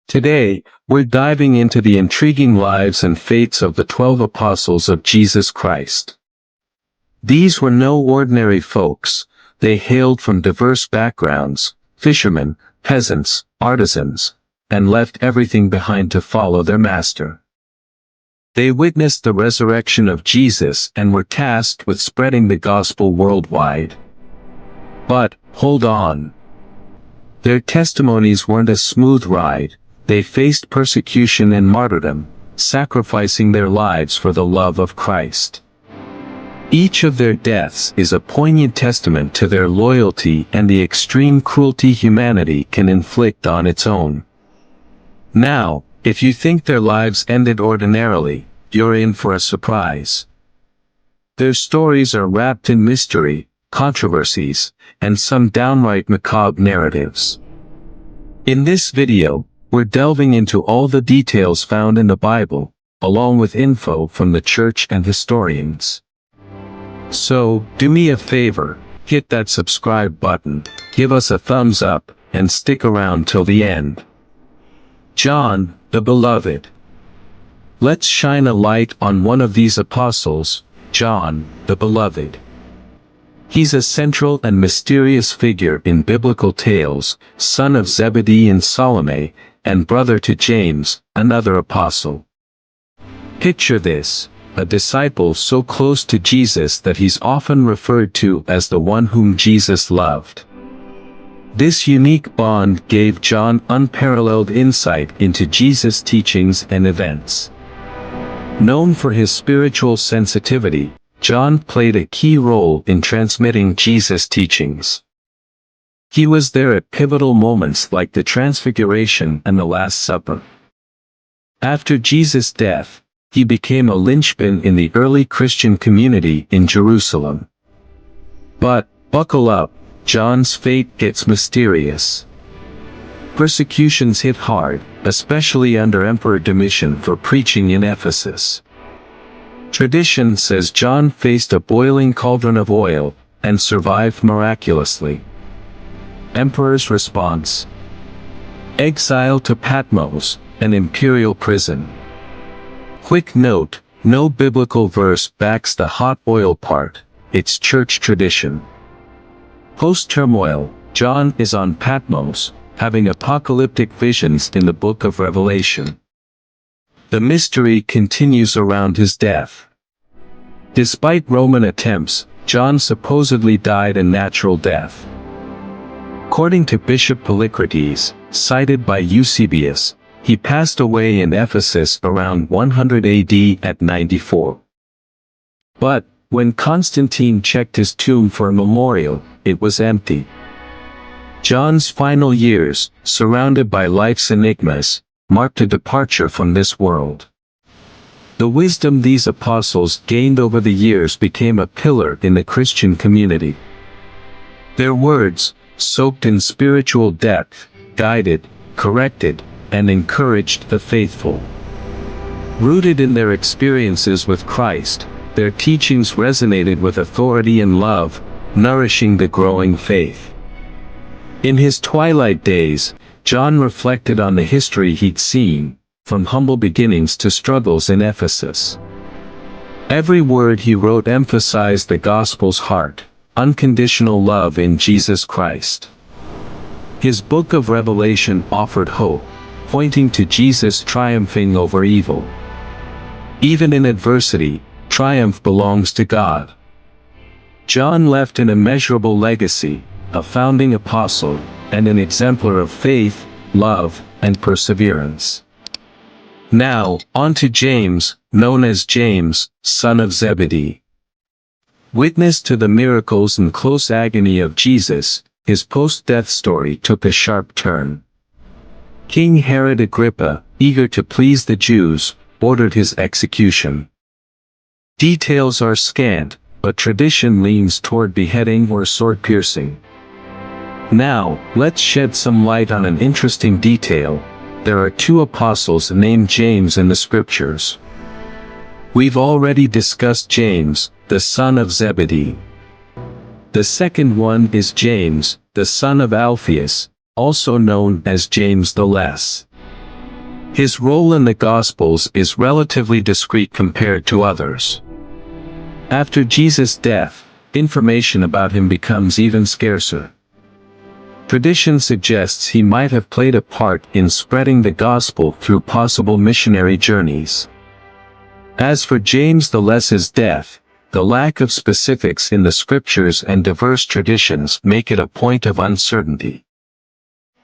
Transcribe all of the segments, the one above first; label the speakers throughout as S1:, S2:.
S1: Today, we're diving into the intriguing lives and fates of the 12 apostles of Jesus Christ. These were no ordinary folks. They hailed from diverse backgrounds, fishermen, peasants, artisans, and left everything behind to follow their master. They witnessed the resurrection of Jesus and were tasked with spreading the gospel worldwide. But, hold on. Their testimonies weren't a smooth ride. They faced persecution and martyrdom, sacrificing their lives for the love of Christ. Each of their deaths is a poignant testament to their loyalty and the extreme cruelty humanity can inflict on its own. Now, if you think their lives ended ordinarily, you're in for a surprise. Their stories are wrapped in mystery, controversies, and some downright macabre narratives. In this video, we're delving into all the details found in the Bible, along with info from the church and historians. So, do me a favor, hit that subscribe button, give us a thumbs up, and stick around till the end. John, the Beloved. Let's shine a light on one of these apostles, John, the Beloved. He's a central and mysterious figure in biblical tales, son of Zebedee and Salome, and brother to James, another apostle. Picture this, a disciple so close to Jesus that he's often referred to as the one whom Jesus loved. This unique bond gave John unparalleled insight into Jesus' teachings and events. Known for his spiritual sensitivity, John played a key role in transmitting Jesus' teachings. He was there at pivotal moments like the Transfiguration and the Last Supper. After Jesus' death, he became a linchpin in the early Christian community in Jerusalem. But, buckle up, John's fate gets mysterious. Persecutions hit hard, especially under Emperor Domitian for preaching in Ephesus. Tradition says John faced a boiling cauldron of oil, and survived miraculously. Emperor's response: exile to Patmos, an imperial prison. Quick note, no biblical verse backs the hot oil part, it's church tradition. Post-turmoil, John is on Patmos, having apocalyptic visions in the book of Revelation. The mystery continues around his death. Despite Roman attempts, John supposedly died a natural death. According to Bishop Polycrates, cited by Eusebius, he passed away in Ephesus around 100 AD at 94. But, when Constantine checked his tomb for a memorial, it was empty. John's final years, surrounded by life's enigmas, marked a departure from this world. The wisdom these apostles gained over the years became a pillar in the Christian community. Their words, soaked in spiritual depth, guided, corrected, and encouraged the faithful. Rooted in their experiences with Christ, their teachings resonated with authority and love, nourishing the growing faith. In his twilight days, John reflected on the history he'd seen, from humble beginnings to struggles in Ephesus. Every word he wrote emphasized the gospel's heart, unconditional love in Jesus Christ. His book of Revelation offered hope, pointing to Jesus triumphing over evil. Even in adversity, triumph belongs to God. John left an immeasurable legacy, a founding apostle, and an exemplar of faith, love, and perseverance. Now, on to James, known as James, son of Zebedee. Witness to the miracles and close agony of Jesus, his post-death story took a sharp turn. King Herod Agrippa, eager to please the Jews, ordered his execution. Details are scant, but tradition leans toward beheading or sword-piercing. Now, let's shed some light on an interesting detail. There are two apostles named James in the scriptures. We've already discussed James, the son of Zebedee. The second one is James, the son of Alphaeus, also known as James the Less. His role in the Gospels is relatively discreet compared to others. After Jesus' death, information about him becomes even scarcer. Tradition suggests he might have played a part in spreading the gospel through possible missionary journeys. As for James the Lesser's death, the lack of specifics in the scriptures and diverse traditions make it a point of uncertainty.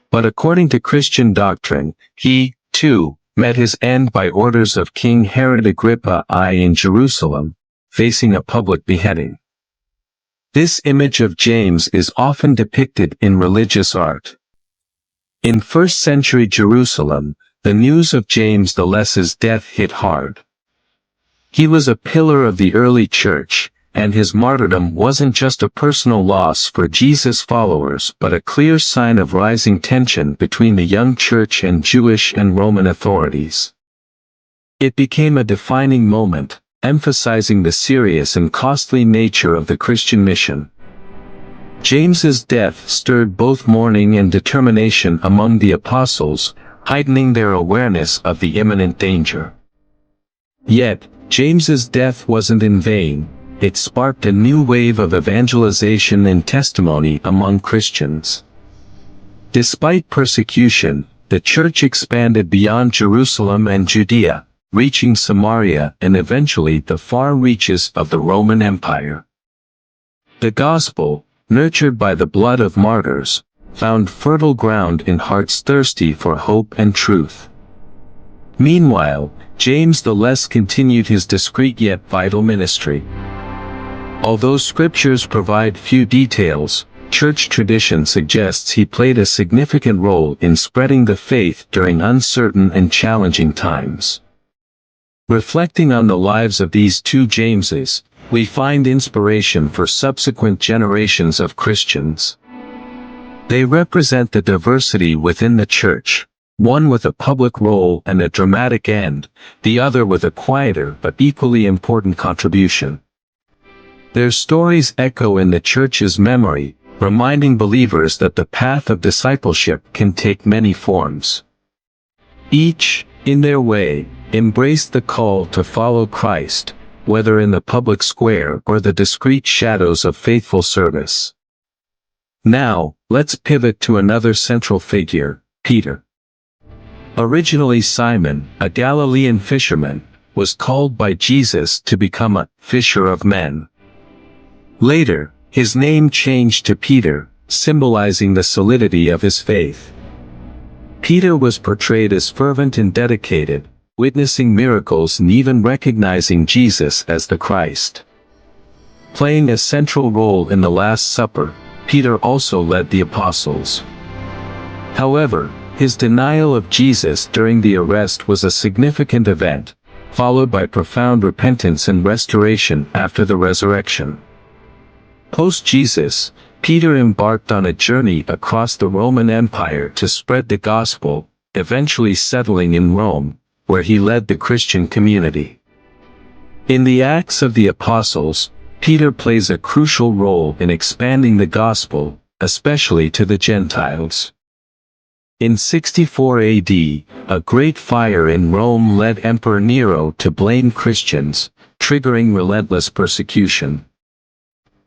S1: But according to Christian doctrine, he, too, met his end by orders of King Herod Agrippa I in Jerusalem, facing a public beheading. This image of James is often depicted in religious art. In first-century Jerusalem, the news of James the Lesser's death hit hard. He was a pillar of the early church, and his martyrdom wasn't just a personal loss for Jesus' followers but a clear sign of rising tension between the young church and Jewish and Roman authorities. It became a defining moment, emphasizing the serious and costly nature of the Christian mission. James's death stirred both mourning and determination among the apostles, heightening their awareness of the imminent danger. Yet, James's death wasn't in vain. It sparked a new wave of evangelization and testimony among Christians. Despite persecution, the church expanded beyond Jerusalem and Judea, reaching Samaria and eventually the far reaches of the Roman Empire. The gospel, nurtured by the blood of martyrs, found fertile ground in hearts thirsty for hope and truth. Meanwhile, James the Less continued his discreet yet vital ministry. Although scriptures provide few details, church tradition suggests he played a significant role in spreading the faith during uncertain and challenging times. Reflecting on the lives of these two Jameses, we find inspiration for subsequent generations of Christians. They represent the diversity within the church, one with a public role and a dramatic end, the other with a quieter but equally important contribution. Their stories echo in the church's memory, reminding believers that the path of discipleship can take many forms. Each, in their way, embraced the call to follow Christ, whether in the public square or the discreet shadows of faithful service. Now, let's pivot to another central figure, Peter. Originally Simon, a Galilean fisherman, was called by Jesus to become a fisher of men. Later, his name changed to Peter, symbolizing the solidity of his faith. Peter was portrayed as fervent and dedicated, witnessing miracles and even recognizing Jesus as the Christ. Playing a central role in the Last Supper, Peter also led the apostles. However, his denial of Jesus during the arrest was a significant event, followed by profound repentance and restoration after the resurrection. Post-Jesus, Peter embarked on a journey across the Roman Empire to spread the gospel, eventually settling in Rome, where he led the Christian community. In the Acts of the Apostles, Peter plays a crucial role in expanding the gospel, especially to the Gentiles. In 64 AD, a great fire in Rome led Emperor Nero to blame Christians, triggering relentless persecution.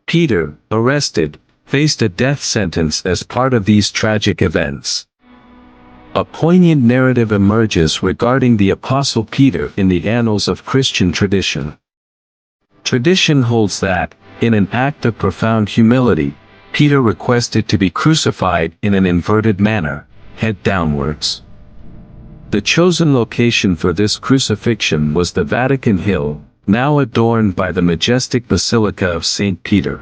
S1: Peter, arrested, faced a death sentence as part of these tragic events. A poignant narrative emerges regarding the Apostle Peter in the annals of Christian tradition. Tradition holds that, in an act of profound humility, Peter requested to be crucified in an inverted manner, head downwards. The chosen location for this crucifixion was the Vatican Hill, now adorned by the majestic Basilica of St. Peter.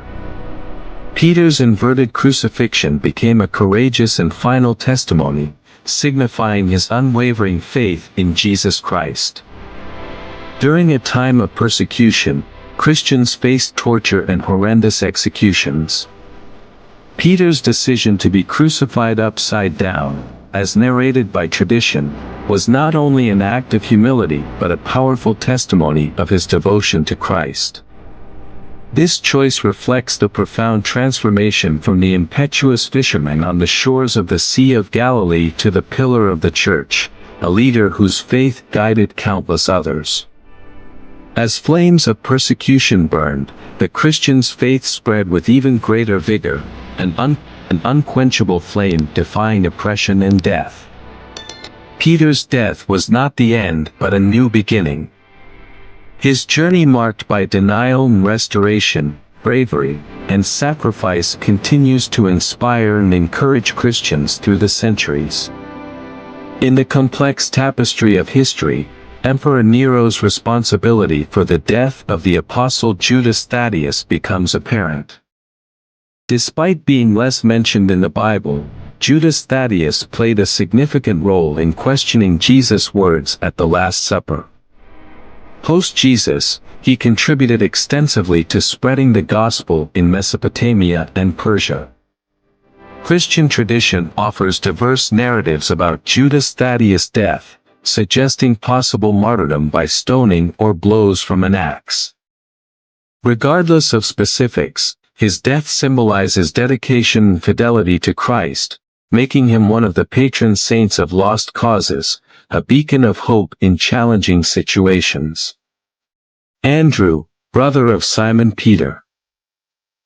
S1: Peter's inverted crucifixion became a courageous and final testimony, signifying his unwavering faith in Jesus Christ. During a time of persecution, Christians faced torture and horrendous executions. Peter's decision to be crucified upside down, as narrated by tradition, was not only an act of humility but a powerful testimony of his devotion to Christ. This choice reflects the profound transformation from the impetuous fisherman on the shores of the Sea of Galilee to the pillar of the Church, a leader whose faith guided countless others. As flames of persecution burned, the Christians' faith spread with even greater vigor, an unquenchable flame defying oppression and death. Peter's death was not the end but a new beginning. His journey marked by denial and restoration, bravery, and sacrifice continues to inspire and encourage Christians through the centuries. In the complex tapestry of history, Emperor Nero's responsibility for the death of the apostle Judas Thaddeus becomes apparent. Despite being less mentioned in the Bible, Judas Thaddeus played a significant role in questioning Jesus' words at the Last Supper. Post-Jesus, he contributed extensively to spreading the gospel in Mesopotamia and Persia. Christian tradition offers diverse narratives about Judas Thaddeus' death, suggesting possible martyrdom by stoning or blows from an axe. Regardless of specifics, his death symbolizes dedication and fidelity to Christ, making him one of the patron saints of lost causes, a beacon of hope in challenging situations. Andrew, brother of Simon Peter.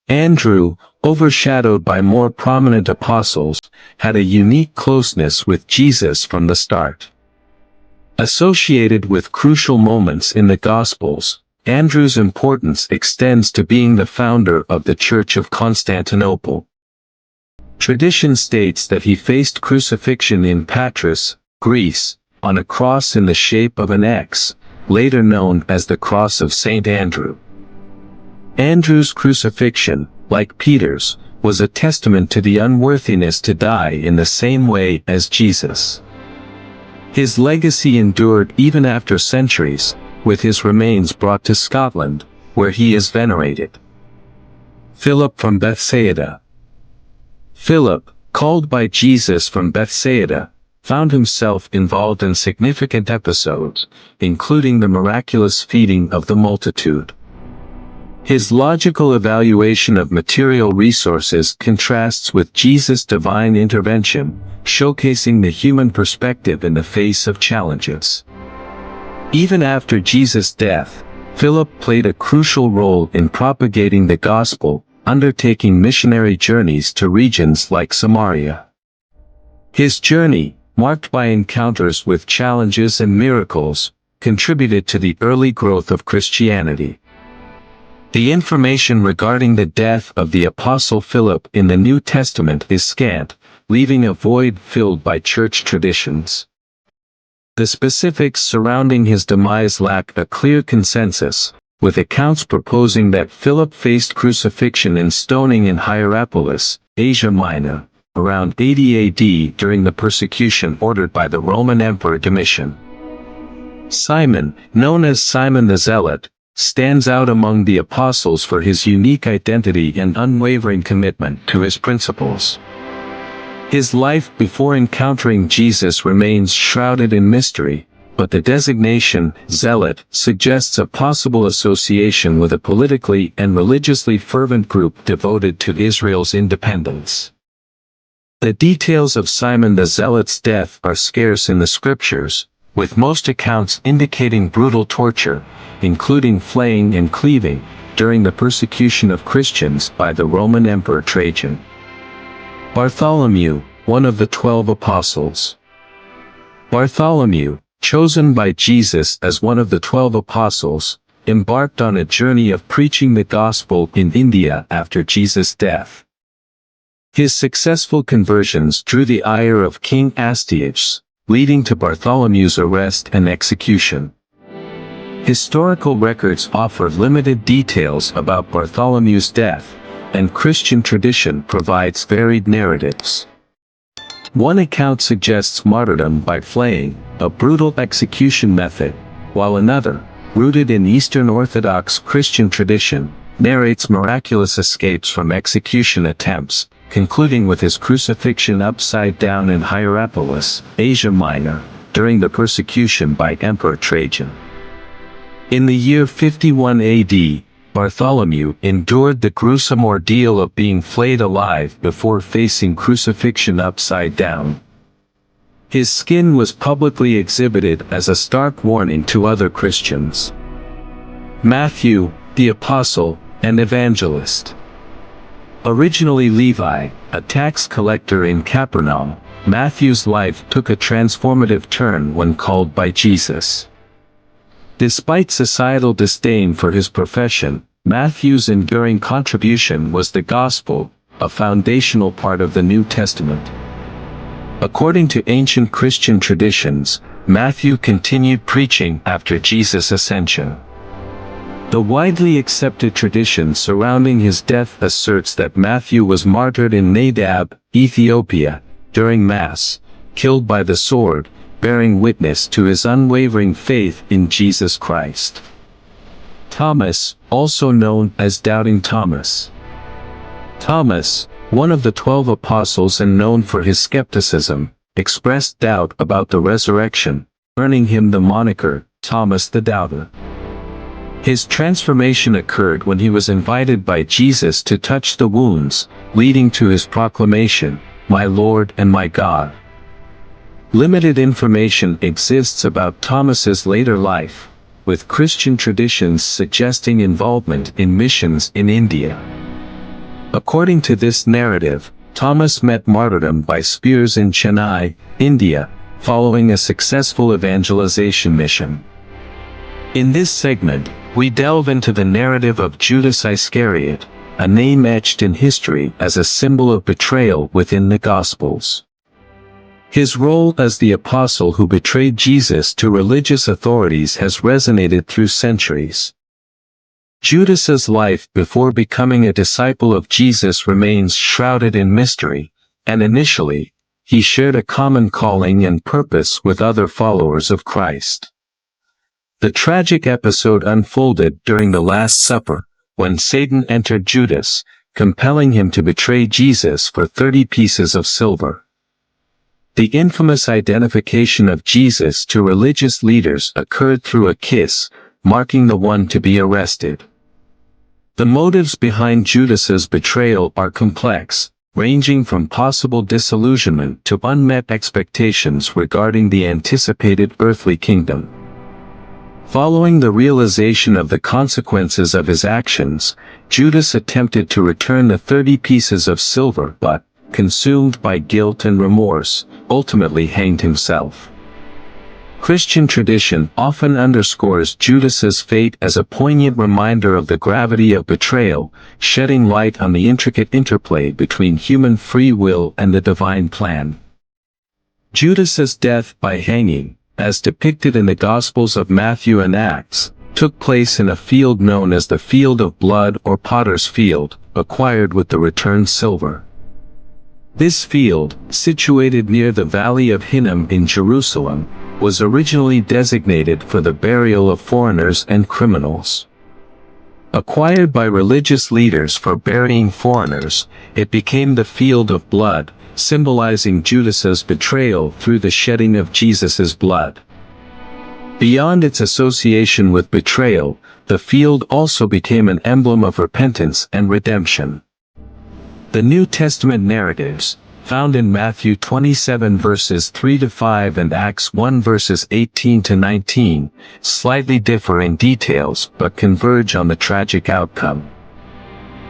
S1: Andrew, overshadowed by more prominent apostles, had a unique closeness with Jesus from the start. Associated with crucial moments in the Gospels, Andrew's importance extends to being the founder of the Church of Constantinople. Tradition states that he faced crucifixion in Patras, Greece, on a cross in the shape of an X, later known as the Cross of St. Andrew. Andrew's crucifixion, like Peter's, was a testament to the unworthiness to die in the same way as Jesus. His legacy endured even after centuries, with his remains brought to Scotland, where he is venerated. Philip from Bethsaida. Philip, called by Jesus from Bethsaida, found himself involved in significant episodes, including the miraculous feeding of the multitude. His logical evaluation of material resources contrasts with Jesus' divine intervention, showcasing the human perspective in the face of challenges. Even after Jesus' death, Philip played a crucial role in propagating the gospel, undertaking missionary journeys to regions like Samaria. His journey, marked by encounters with challenges and miracles, contributed to the early growth of Christianity. The information regarding the death of the Apostle Philip in the New Testament is scant, leaving a void filled by church traditions. The specifics surrounding his demise lack a clear consensus, with accounts proposing that Philip faced crucifixion and stoning in Hierapolis, Asia Minor, around 80 AD during the persecution ordered by the Roman Emperor Domitian. Simon, known as Simon the Zealot, stands out among the apostles for his unique identity and unwavering commitment to his principles. His life before encountering Jesus remains shrouded in mystery, but the designation, Zealot, suggests a possible association with a politically and religiously fervent group devoted to Israel's independence. The details of Simon the Zealot's death are scarce in the scriptures, with most accounts indicating brutal torture, including flaying and cleaving, during the persecution of Christians by the Roman Emperor Trajan. Bartholomew, one of the 12 apostles. Bartholomew, chosen by Jesus as one of the 12 apostles, embarked on a journey of preaching the gospel in India after Jesus' death. His successful conversions drew the ire of King Astyages, leading to Bartholomew's arrest and execution. Historical records offer limited details about Bartholomew's death, and Christian tradition provides varied narratives. One account suggests martyrdom by flaying, a brutal execution method, while another, rooted in Eastern Orthodox Christian tradition, narrates miraculous escapes from execution attempts, concluding with his crucifixion upside down in Hierapolis, Asia Minor, during the persecution by Emperor Trajan. In the year 51 AD, Bartholomew endured the gruesome ordeal of being flayed alive before facing crucifixion upside down. His skin was publicly exhibited as a stark warning to other Christians. Matthew, the apostle and evangelist. Originally Levi, a tax collector in Capernaum, Matthew's life took a transformative turn when called by Jesus. Despite societal disdain for his profession, Matthew's enduring contribution was the gospel, a foundational part of the New Testament. According to ancient Christian traditions, Matthew continued preaching after Jesus' ascension. The widely accepted tradition surrounding his death asserts that Matthew was martyred in Nadab, Ethiopia, during Mass, killed by the sword, bearing witness to his unwavering faith in Jesus Christ. Thomas, also known as Doubting Thomas. Thomas, one of the 12 apostles and known for his skepticism, expressed doubt about the resurrection, earning him the moniker, Thomas the Doubter. His transformation occurred when he was invited by Jesus to touch the wounds, leading to his proclamation, "My Lord and my God." Limited information exists about Thomas's later life, with Christian traditions suggesting involvement in missions in India. According to this narrative, Thomas met martyrdom by spears in Chennai, India, following a successful evangelization mission. In this segment, we delve into the narrative of Judas Iscariot, a name etched in history as a symbol of betrayal within the Gospels. His role as the apostle who betrayed Jesus to religious authorities has resonated through centuries. Judas's life before becoming a disciple of Jesus remains shrouded in mystery, and initially, he shared a common calling and purpose with other followers of Christ. The tragic episode unfolded during the Last Supper, when Satan entered Judas, compelling him to betray Jesus for 30 pieces of silver. The infamous identification of Jesus to religious leaders occurred through a kiss, marking the one to be arrested. The motives behind Judas's betrayal are complex, ranging from possible disillusionment to unmet expectations regarding the anticipated earthly kingdom. Following the realization of the consequences of his actions, Judas attempted to return the 30 pieces of silver but, consumed by guilt and remorse, ultimately hanged himself. Christian tradition often underscores Judas's fate as a poignant reminder of the gravity of betrayal, shedding light on the intricate interplay between human free will and the divine plan. Judas's death by hanging, as depicted in the Gospels of Matthew and Acts, took place in a field known as the Field of Blood or Potter's Field, acquired with the returned silver. This field, situated near the Valley of Hinnom in Jerusalem, was originally designated for the burial of foreigners and criminals. Acquired by religious leaders for burying foreigners, it became the Field of Blood, symbolizing Judas's betrayal through the shedding of Jesus' blood. Beyond its association with betrayal, the field also became an emblem of repentance and redemption. The New Testament narratives, found in Matthew 27 verses 3-5 and Acts 1 verses 18-19, slightly differ in details but converge on the tragic outcome.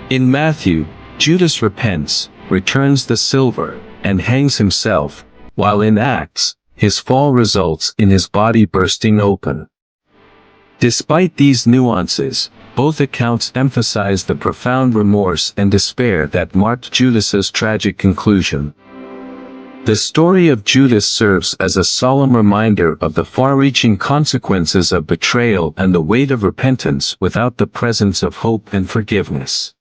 S1: In Matthew, Judas repents, returns the silver, and hangs himself, while in Acts, his fall results in his body bursting open. Despite these nuances, both accounts emphasize the profound remorse and despair that marked Judas's tragic conclusion. The story of Judas serves as a solemn reminder of the far-reaching consequences of betrayal and the weight of repentance without the presence of hope and forgiveness.